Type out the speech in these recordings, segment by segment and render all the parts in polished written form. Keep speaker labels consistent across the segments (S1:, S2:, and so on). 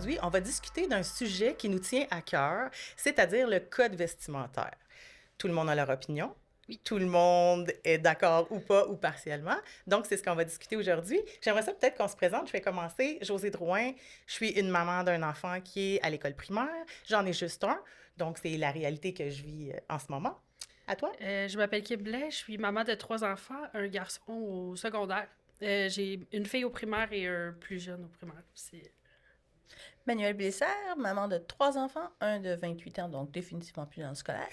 S1: aujourd'hui, on va discuter d'un sujet qui nous tient à cœur, c'est-à-dire le code vestimentaire. Tout le monde a leur opinion.
S2: Oui.
S1: Tout le monde est d'accord ou pas, ou partiellement. Donc, c'est ce qu'on va discuter aujourd'hui. J'aimerais ça peut-être qu'on se présente. Je vais commencer. Josée Drouin, je suis une maman d'un enfant qui est à l'école primaire. J'en ai juste un. Donc, c'est la réalité que je vis en ce moment. À toi?
S2: Je m'appelle Kim Blais, je suis maman de 3 enfants, un garçon au secondaire. J'ai une fille au primaire et un plus jeune au primaire aussi.
S3: Manuelle Blessert, maman de 3 enfants, un de 28 ans, donc définitivement plus dans le scolaire,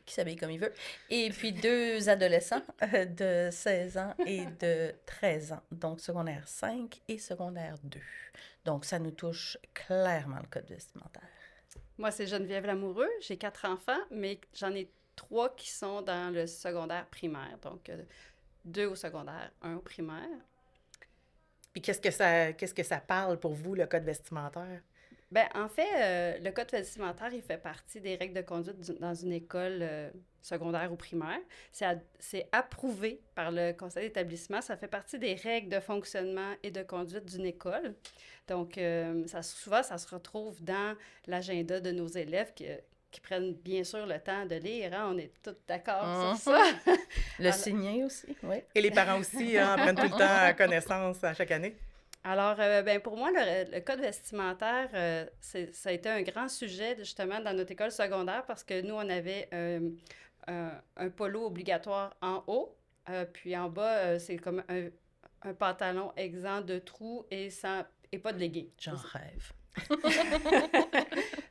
S3: qui s'habille comme il veut, et puis 2 adolescents de 16 ans et de 13 ans, donc secondaire 5 et secondaire 2. Donc, ça nous touche clairement le code vestimentaire.
S4: Moi, c'est Geneviève Lamoureux. J'ai 4 enfants, mais j'en ai 3 qui sont dans le secondaire primaire. Donc, 2 au secondaire, 1 au primaire.
S1: Puis qu'est-ce que ça parle pour vous, le code vestimentaire?
S4: Bien, en fait, le code vestimentaire, il fait partie des règles de conduite dans une école secondaire ou primaire. C'est approuvé par le conseil d'établissement. Ça fait partie des règles de fonctionnement et de conduite d'une école. Donc, souvent, ça se retrouve dans l'agenda de nos élèves qui prennent bien sûr le temps de lire. Hein? On est tous d'accord sur ça.
S3: Le signer aussi, oui.
S1: Et les parents aussi en prennent tout le temps connaissance à chaque année?
S4: Alors, ben pour moi, le code vestimentaire, ça a été un grand sujet, justement, dans notre école secondaire parce que nous, on avait un polo obligatoire en haut, puis en bas, c'est comme un pantalon exempt de trous et pas de leggings.
S3: J'en rêve.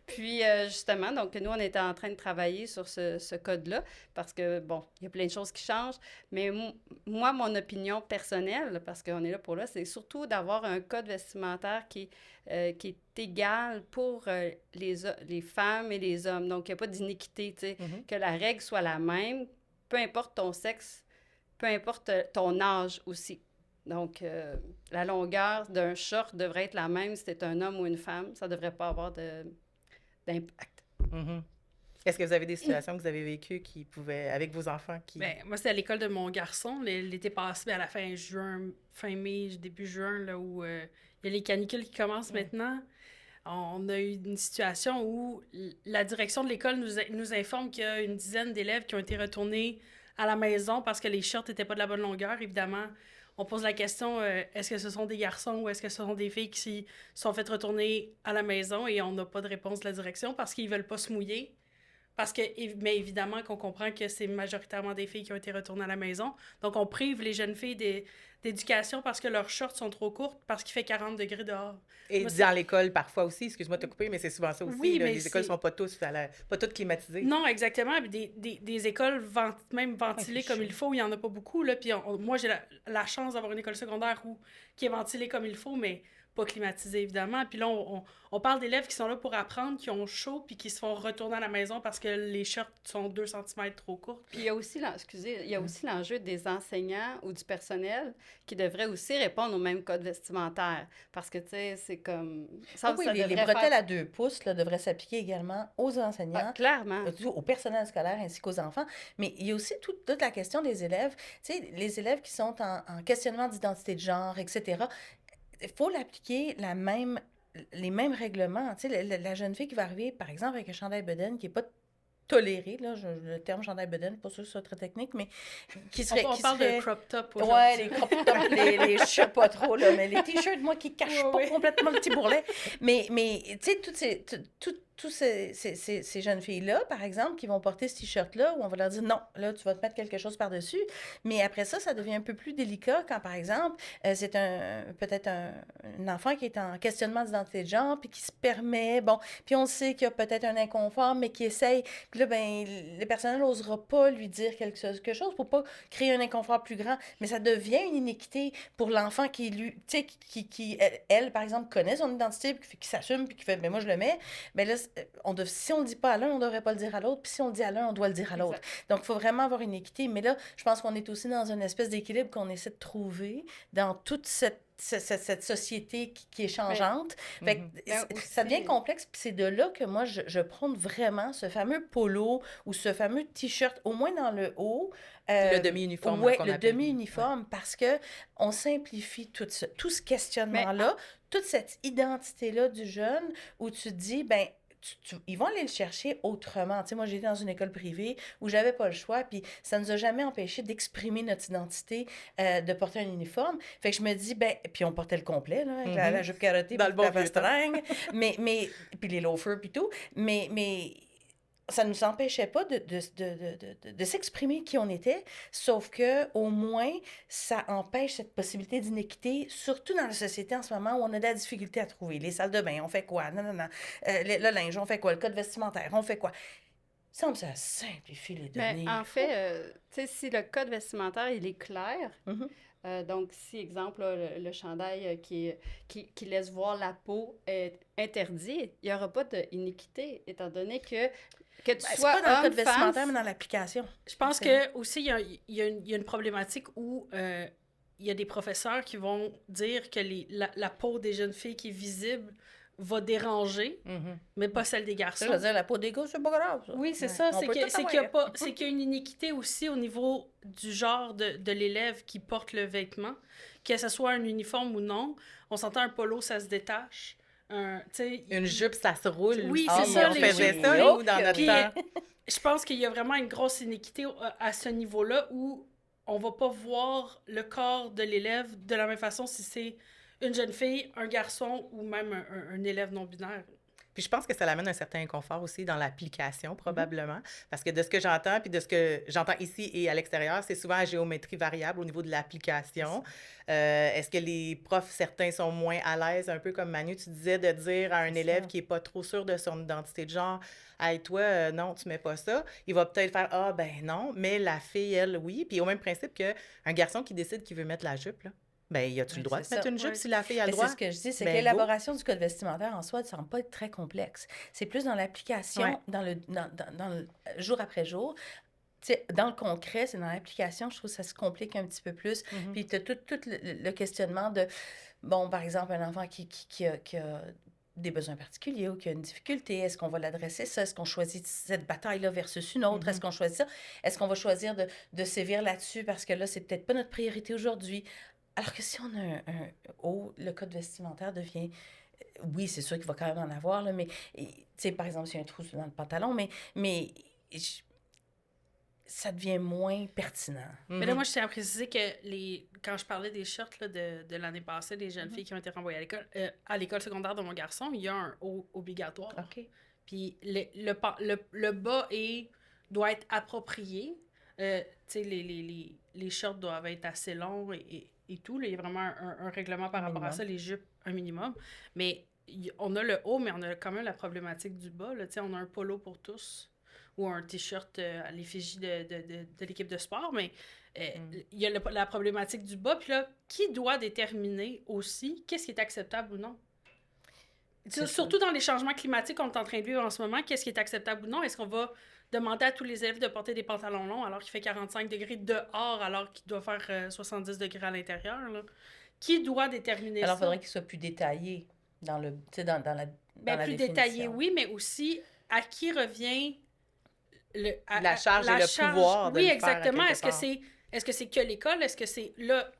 S4: Puis, justement, donc, nous, on était en train de travailler sur ce code-là parce que, bon, il y a plein de choses qui changent. Mais moi, mon opinion personnelle, parce qu'on est là pour là, c'est surtout d'avoir un code vestimentaire qui est égal pour les femmes et les hommes. Donc, il n'y a pas d'iniquité, tu sais, que la règle soit la même, peu importe ton sexe, peu importe ton âge aussi. Donc, la longueur d'un short devrait être la même si c'est un homme ou une femme. Ça ne devrait pas avoir d'impact.
S1: Mm-hmm. Est-ce que vous avez des situations que vous avez vécues avec vos enfants qui...
S2: Ben, moi, c'était à l'école de mon garçon, l'été passé, à la fin juin, fin mai, début juin, là, où il y a les canicules qui commencent maintenant. On a eu une situation où la direction de l'école nous informe qu'il y a une dizaine d'élèves qui ont été retournés à la maison parce que les shorts n'étaient pas de la bonne longueur. Évidemment, on pose la question, est-ce que ce sont des garçons ou est-ce que ce sont des filles qui sont faites retourner à la maison? Et on n'a pas de réponse de la direction parce qu'ils ne veulent pas se mouiller. Mais évidemment qu'on comprend que c'est majoritairement des filles qui ont été retournées à la maison. Donc, on prive les jeunes filles d'éducation parce que leurs shorts sont trop courtes parce qu'il fait 40 degrés dehors.
S1: Et
S2: Moi,
S1: dans l'école, parfois aussi, excuse-moi de te couper, mais c'est souvent ça aussi.
S2: Oui,
S1: là,
S2: mais
S1: les écoles ne sont pas toutes climatisées.
S2: Non, exactement. Puis des écoles même ventilées comme il faut, il n'y en a pas beaucoup. Là. Puis moi, j'ai la chance d'avoir une école secondaire qui est ventilée comme il faut, mais pas climatisée, évidemment. Puis là, on parle d'élèves qui sont là pour apprendre, qui ont chaud, puis qui se font retourner à la maison parce que les shorts sont 2 cm trop courts.
S4: Puis il y a aussi, aussi l'enjeu des enseignants ou du personnel qui devraient aussi répondre au même code vestimentaire. Parce que, tu sais, c'est comme...
S3: Les bretelles à 2 pouces là, devraient s'appliquer également aux enseignants.
S4: Clairement.
S3: Au personnel scolaire ainsi qu'aux enfants. Mais il y a aussi toute la question des élèves. Tu sais, les élèves qui sont en questionnement d'identité de genre, etc., il faut l'appliquer les mêmes règlements. Tu sais, la jeune fille qui va arriver, par exemple, avec un chandail bedaine qui n'est pas toléré, là, le terme chandail bedaine, pas sûr que ce soit très technique, mais qui serait...
S2: On parle de crop top aujourd'hui.
S3: Ouais, les crop tops, je sais pas trop, là, mais les t-shirts, moi, qui cachent pas complètement le petit bourrelet. Mais tu sais, tous ces jeunes filles-là, par exemple, qui vont porter ce t-shirt-là, où on va leur dire, non, là, tu vas te mettre quelque chose par-dessus. Mais après ça, ça devient un peu plus délicat quand, par exemple, c'est peut-être un enfant qui est en questionnement d'identité de genre, puis qui se permet, puis on sait qu'il y a peut-être un inconfort, mais qui essaye. Puis là, ben, le personnel n'osera pas lui dire quelque chose pour pas créer un inconfort plus grand. Mais ça devient une iniquité pour l'enfant elle, par exemple, connaît son identité, puis qui s'assume, puis qui fait, ben moi, je le mets. Ben là, si on le dit pas à l'un, on devrait pas le dire à l'autre, puis si on le dit à l'un, on doit le dire à l'autre. Donc, il faut vraiment avoir une équité. Mais là, je pense qu'on est aussi dans une espèce d'équilibre qu'on essaie de trouver dans toute cette société qui est changeante. Fait que ça devient complexe, puis c'est de là que moi, je prône vraiment ce fameux polo ou ce fameux T-shirt, au moins dans le haut.
S1: Le demi-uniforme.
S3: Oui, le demi-uniforme, parce que on simplifie tout ce questionnement-là, toute cette identité-là du jeune, où tu te dis, ben ils vont aller le chercher autrement. Tu sais, moi, j'étais dans une école privée où j'avais pas le choix, puis ça nous a jamais empêché d'exprimer notre identité, de porter un uniforme. Fait que je me dis, ben, puis on portait le complet, là, avec la jupe carottée,
S1: dans le bon
S3: la vastringue, puis les loafers, puis tout. Mais ça ne nous empêchait pas de s'exprimer qui on était, sauf que au moins, ça empêche cette possibilité d'inéquité, surtout dans la société en ce moment où on a de la difficulté à trouver. Les salles de bain, on fait quoi? Non. Le linge, on fait quoi? Le code vestimentaire, on fait quoi? Ça simplifie les données.
S4: Mais en fait, tu sais, si le code vestimentaire, il est clair, donc, si, exemple, là, le chandail qui laisse voir la peau est interdit, il n'y aura pas d'iniquité, étant donné que tu sois
S3: pas dans le code
S4: homme,
S3: vestimentaire,
S4: femme.
S3: mais dans l'application.
S2: Je pense que aussi il y a une problématique où il y a des professeurs qui vont dire que la peau des jeunes filles qui est visible va déranger, mais pas celle des garçons.
S3: Je veux dire, la peau des gars, c'est pas grave, ça.
S2: Oui, c'est ça. C'est qu'il y a une iniquité aussi au niveau du genre de l'élève qui porte le vêtement, que ce soit un uniforme ou non. On s'entend un polo, ça se détache.
S1: Une jupe, ça se roule.
S2: Oui, c'est ça,
S1: on
S2: les
S1: faisait
S2: jupes.
S1: ça, nous, dans notre
S2: Puis,
S1: temps.
S2: je pense qu'il y a vraiment une grosse iniquité à ce niveau-là où on va pas voir le corps de l'élève de la même façon si c'est une jeune fille, un garçon ou même un élève non-binaire.
S1: Puis je pense que ça l'amène un certain inconfort aussi dans l'application, probablement. Parce que de ce que j'entends, puis de ce que j'entends ici et à l'extérieur, c'est souvent à géométrie variable au niveau de l'application. Est-ce que les profs, certains, sont moins à l'aise, un peu comme Manu, tu disais, de dire à un élève qui n'est pas trop sûr de son identité de genre, « Hey, toi, non, tu mets pas ça. » Il va peut-être faire, « Ah, ben non. » Mais la fille, elle, oui. Puis au même principe qu'un garçon qui décide qu'il veut mettre la jupe, là. Ben, y a-tu le droit de mettre une jupe si la fille a le droit?
S3: C'est ce que je dis, c'est que l'élaboration du code vestimentaire en soi ne semble pas être très complexe. C'est plus dans l'application, dans le jour après jour. T'sais, dans le concret, c'est dans l'application, je trouve que ça se complique un petit peu plus. Puis tu as tout le questionnement de, bon, par exemple, un enfant qui a des besoins particuliers ou qui a une difficulté, est-ce qu'on va l'adresser ça? Est-ce qu'on choisit cette bataille-là versus une autre? Est-ce qu'on choisit ça? Est-ce qu'on va choisir de sévir là-dessus parce que là, c'est peut-être pas notre priorité aujourd'hui? Alors que si on a le code vestimentaire devient... Oui, c'est sûr qu'il va quand même en avoir, là, mais, tu sais, par exemple, s'il y a un trou dans le pantalon, mais ça devient moins pertinent.
S2: Mais là, moi, je tiens à préciser que quand je parlais des shirts là, de l'année passée, des jeunes filles qui ont été renvoyées à l'école secondaire de mon garçon, il y a un haut obligatoire.
S3: OK.
S2: Puis le bas doit être approprié. Tu sais, les shorts doivent être assez longs et tout. Là, il y a vraiment un règlement par rapport à ça, les jupes, un minimum. Mais on a le haut, mais on a quand même la problématique du bas. Là. Tu sais, on a un polo pour tous ou un T-shirt à l'effigie de l'équipe de sport, mais il y a la problématique du bas. Puis là, qui doit déterminer aussi qu'est-ce qui est acceptable ou non? Surtout dans les changements climatiques qu'on est en train de vivre en ce moment, qu'est-ce qui est acceptable ou non? Est-ce qu'on va demander à tous les élèves de porter des pantalons longs alors qu'il fait 45 degrés dehors alors qu'il doit faire 70 degrés à l'intérieur? Là? Qui doit déterminer ça?
S3: Alors, il faudrait qu'il soit plus détaillé dans la
S2: plus détaillé, oui, mais aussi à qui revient
S1: la charge et le pouvoir de
S2: oui,
S1: le
S2: exactement.
S1: faire
S2: Est-ce que c'est que l'école? Est-ce que c'est... Là,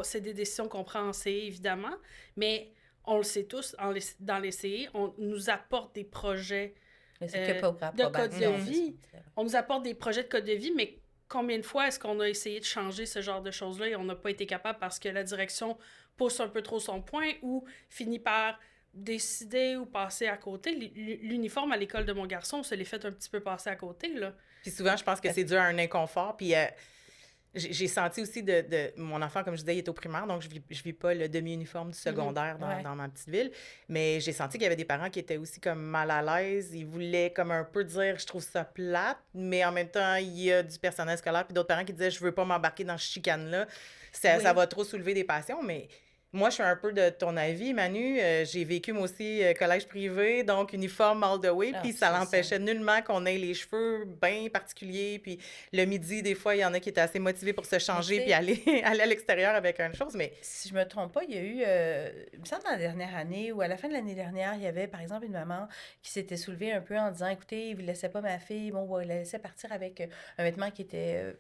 S2: c'est des décisions qu'on prend en CE, évidemment, mais on le sait tous, dans les CE, on nous apporte des projets de code de vie. On nous apporte des projets de code de vie, mais combien de fois est-ce qu'on a essayé de changer ce genre de choses-là et on n'a pas été capable parce que la direction pousse un peu trop son point ou finit par décider ou passer à côté? L'uniforme à l'école de mon garçon, on se l'est fait un petit peu passer à côté, là.
S1: Puis souvent, je pense que c'est dû à un inconfort, puis... j'ai senti aussi de mon enfant, comme je disais, il est au primaire, donc je vis pas le demi-uniforme du secondaire dans ma petite ville. Mais j'ai senti qu'il y avait des parents qui étaient aussi comme mal à l'aise. Ils voulaient comme un peu dire « je trouve ça plate », mais en même temps, il y a du personnel scolaire puis d'autres parents qui disaient « je veux pas m'embarquer dans ce chicane-là, ça va trop soulever des passions ». Mais Moi, je suis un peu de ton avis, Manu. J'ai vécu, moi aussi, collège privé, donc uniforme all the way,
S3: Ah,
S1: puis ça
S3: c'est
S1: l'empêchait nullement qu'on ait les cheveux bien particuliers, puis le midi, des fois, il y en a qui étaient assez motivés pour se changer,
S3: tu
S1: puis
S3: sais-
S1: aller à l'extérieur avec une chose, mais
S3: Si je me trompe pas, il y a eu, il me semble, dans la dernière année ou à la fin de l'année dernière, il y avait, par exemple, une maman qui s'était soulevée un peu en disant, écoutez, vous ne laissez pas ma fille, bon, on la laissait partir avec un vêtement qui était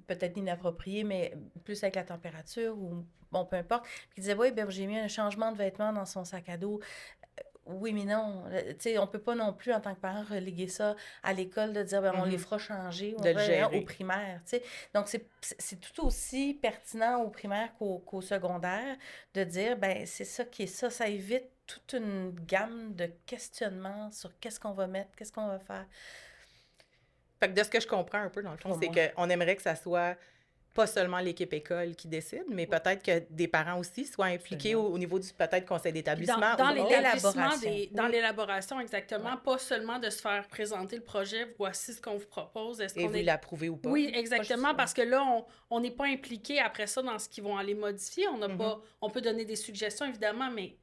S3: peut-être inapproprié, mais plus avec la température ou, bon, peu importe. Puis il disait, oui, ben j'ai mis un changement de vêtements dans son sac à dos. Oui, mais non. Tu sais, on peut pas non plus, en tant que parent, reléguer ça à l'école, de dire, ben, on les fera changer
S1: De le gérer.
S3: au primaire, tu sais. Donc, c'est tout aussi pertinent au primaire qu'au secondaire de dire, ben c'est ça qui est ça. Ça évite toute une gamme de questionnements sur qu'est-ce qu'on va mettre, qu'est-ce qu'on va faire.
S1: fait que de ce que je comprends un peu, dans le fond,
S3: Pour
S1: c'est
S3: moi.
S1: qu'on aimerait que ça soit pas seulement l'équipe école qui décide, mais peut-être que des parents aussi soient impliqués
S3: Absolument.
S1: au niveau du peut-être conseil
S2: Puis
S1: d'établissement.
S2: dans
S1: ou-
S2: l'établissement,
S3: l'élaboration.
S2: dans l'élaboration, exactement, pas seulement de se faire présenter le projet, voici ce qu'on vous propose, est-ce
S1: Et
S2: qu'on
S1: vous
S2: est...
S1: l'approuvez ou pas.
S2: Oui, exactement,
S3: juste-
S2: parce que là, on n'est pas impliqué après ça dans ce qu'ils vont aller modifier. On n'a pas... On peut donner des suggestions, évidemment, mais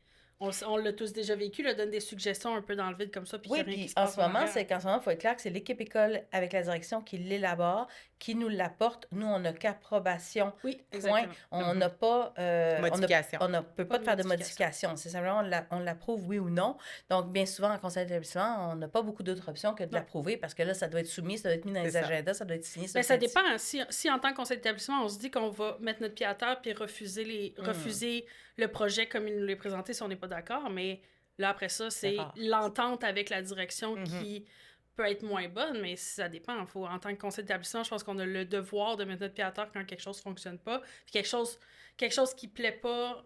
S2: on l'a tous déjà vécu, là, donne des suggestions un peu dans le vide comme ça, puis qu'il y
S3: Oui,
S2: a rien qui
S3: puis
S2: se
S3: en
S2: passe
S3: ce moment,
S2: arrière.
S3: c'est qu'en ce moment, il faut être clair que c'est l'équipe école avec la direction qui l'élabore, qui nous l'apporte. Nous, on n'a qu'approbation.
S2: Oui,
S3: Point.
S2: exactement.
S3: On n'a pas...
S1: Modification.
S3: On ne peut
S2: Pas
S3: pas
S2: de
S3: faire de
S2: modification.
S3: modification. C'est simplement, on l'approuve, oui ou non. Donc, bien souvent, en conseil d'établissement, on n'a pas beaucoup d'autres options que de
S2: Non.
S3: l'approuver parce que là, ça doit être soumis, ça doit être mis dans les
S1: C'est ça.
S3: agendas, ça doit être signé.
S2: Mais
S3: doit
S2: ça
S3: être-
S2: dépend. Si en tant que conseil d'établissement, on se dit qu'on va mettre notre pied à terre puis refuser le projet comme il nous l'est présenté si on n'est pas d'accord, mais là, après ça, c'est
S3: rare.
S2: l'entente avec la direction
S1: Mhm.
S2: qui peut être moins bonne, mais ça dépend. En tant que conseil d'établissement, je pense qu'on a le devoir de mettre notre pied à terre quand quelque chose ne fonctionne pas. Puis quelque chose qui ne plaît pas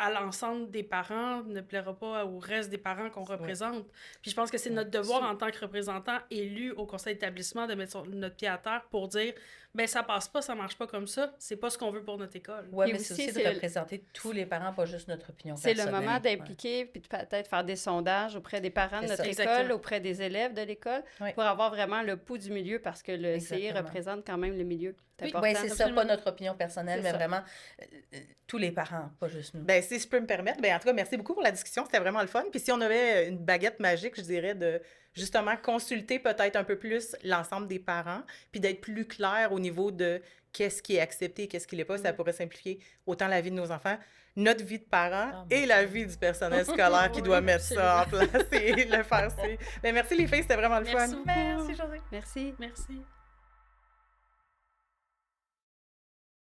S2: à l'ensemble des parents ne plaira pas au reste des parents qu'on représente. Puis je pense que c'est notre devoir en tant que représentant élu au conseil d'établissement de mettre notre pied à terre pour dire ben ça passe pas, ça marche pas comme ça, c'est pas ce qu'on veut pour notre école.
S3: Oui,
S4: Puis
S3: mais c'est
S4: aussi,
S3: aussi
S4: c'est
S3: de
S4: le-
S3: représenter tous les parents, pas juste notre opinion
S4: C'est le
S3: personnelle.
S4: moment
S3: Ouais.
S4: d'impliquer, puis de peut-être faire des sondages auprès des parents de
S3: C'est
S4: notre
S3: ça.
S4: école,
S2: Exactement.
S4: auprès des élèves de l'école,
S3: Oui.
S4: pour avoir vraiment le pouls du milieu, parce que le CI
S3: Exactement.
S4: représente quand même le milieu. C'est
S2: Oui,
S4: important.
S3: Oui, c'est ça,
S2: absolument.
S3: pas notre opinion personnelle,
S4: C'est
S3: mais
S4: ça.
S3: vraiment tous les parents, pas juste nous.
S1: Ben, si je peux me permettre, ben, en tout cas, merci beaucoup pour la discussion. C'était vraiment le fun. Puis si on avait une baguette magique, je dirais de justement consulter peut-être un peu plus l'ensemble des parents, puis d'être plus clair au niveau de qu'est-ce qui est accepté et qu'est-ce qui l'est pas. Ça pourrait simplifier autant la vie de nos enfants, notre vie de parents
S3: Ah,
S1: et la vie du personnel scolaire qui doit
S2: Oui,
S1: mettre ça en place et le faire. Ben, merci les filles, c'était vraiment le
S2: Merci
S1: fun.
S2: beaucoup.
S3: Merci, José.
S4: Merci.
S2: Merci.